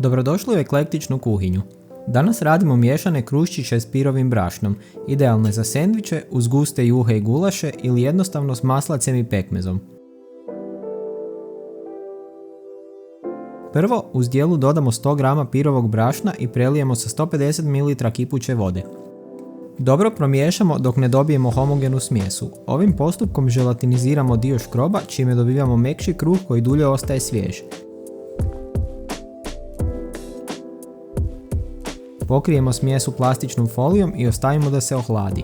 Dobrodošli u eklektičnu kuhinju. Danas radimo miješane kruščiće s pirovim brašnom, idealne za sendviče, uz guste juhe i gulaše ili jednostavno s maslacem i pekmezom. Prvo, uz dijelu dodamo 100 g pirovog brašna i prelijemo sa 150 ml kipuće vode. Dobro promiješamo dok ne dobijemo homogenu smjesu. Ovim postupkom želatiniziramo dio škroba, čime dobivamo mekši kruh koji dulje ostaje svjež. Pokrijemo smjesu plastičnom folijom i ostavimo da se ohladi.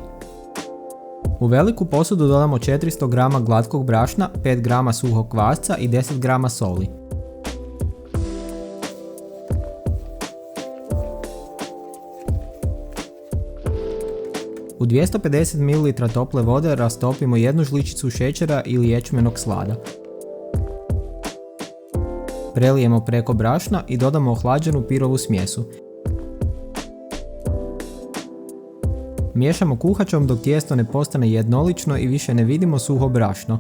U veliku posudu dodamo 400 g glatkog brašna, 5 g suhog kvasca i 10 g soli. U 250 ml tople vode rastopimo jednu žličicu šećera ili ječmenog slada. Prelijemo preko brašna i dodamo ohlađenu pirovu smjesu. Miješamo kuhačom dok tijesto ne postane jednolično i više ne vidimo suho brašno.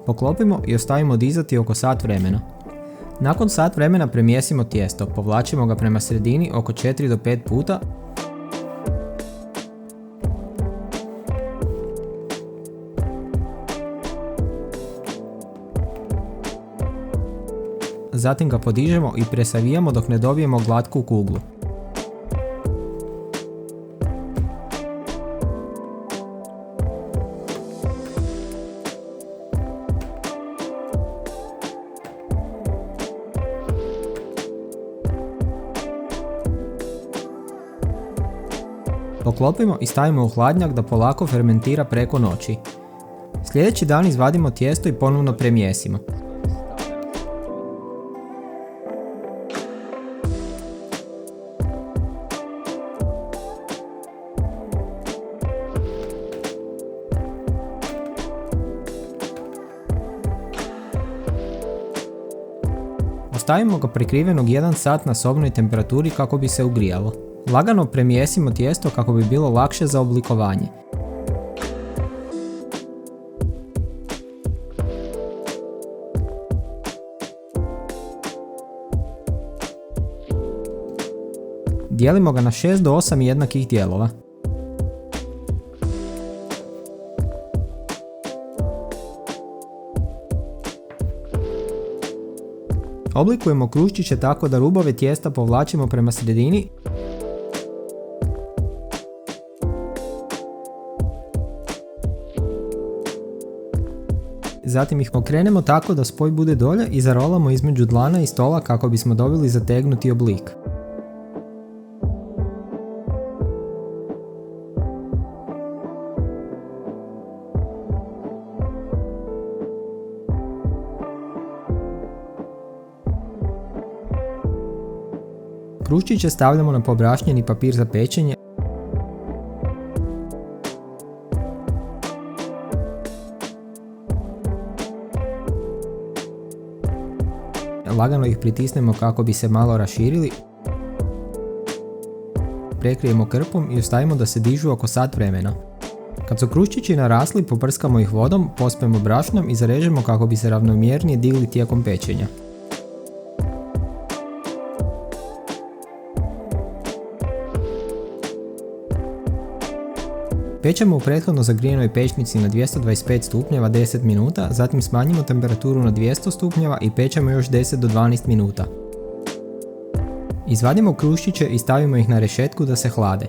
Poklopimo i ostavimo dizati oko sat vremena. Nakon sat vremena premjesimo tijesto, povlačimo ga prema sredini oko 4 do 5 puta. Zatim ga podižemo i presavijamo dok ne dobijemo glatku kuglu. Poklopimo i stavimo u hladnjak da polako fermentira preko noći. Sljedeći dan izvadimo tijesto i ponovno premjesimo. Ostavimo ga prekrivenog 1 sat na sobnoj temperaturi kako bi se ugrijalo. Lagano premjesimo tijesto kako bi bilo lakše za oblikovanje. Dijelimo ga na 6 do 8 jednakih dijelova. Oblikujemo kruščiće tako da rubove tijesta povlačimo prema sredini. Zatim ih okrenemo tako da spoj bude dolje i zarolamo između dlana i stola kako bismo dobili zategnuti oblik. Kruščiće stavljamo na pobrašnjeni papir za pečenje. Lagano ih pritisnemo kako bi se malo raširili. Prekrijemo krpom i ostavimo da se dižu oko sat vremena. Kad su kruščići narasli, poprskamo ih vodom, pospemo brašnom i zarežemo kako bi se ravnomjernije digli tijekom pečenja. Pečemo u prethodno zagrijenoj pećnici na 225 stupnjeva 10 minuta, zatim smanjimo temperaturu na 200 stupnjeva i pečemo još 10 do 12 minuta. Izvadimo kruščiće i stavimo ih na rešetku da se hlade.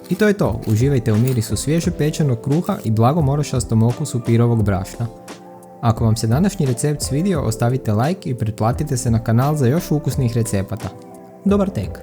I to je to, uživajte u mirisu svježe pečenog kruha i blagom orašastom okusu pirovog brašna. Ako vam se današnji recept svidio, ostavite like i pretplatite se na kanal za još ukusnih recepata. Dobar tek!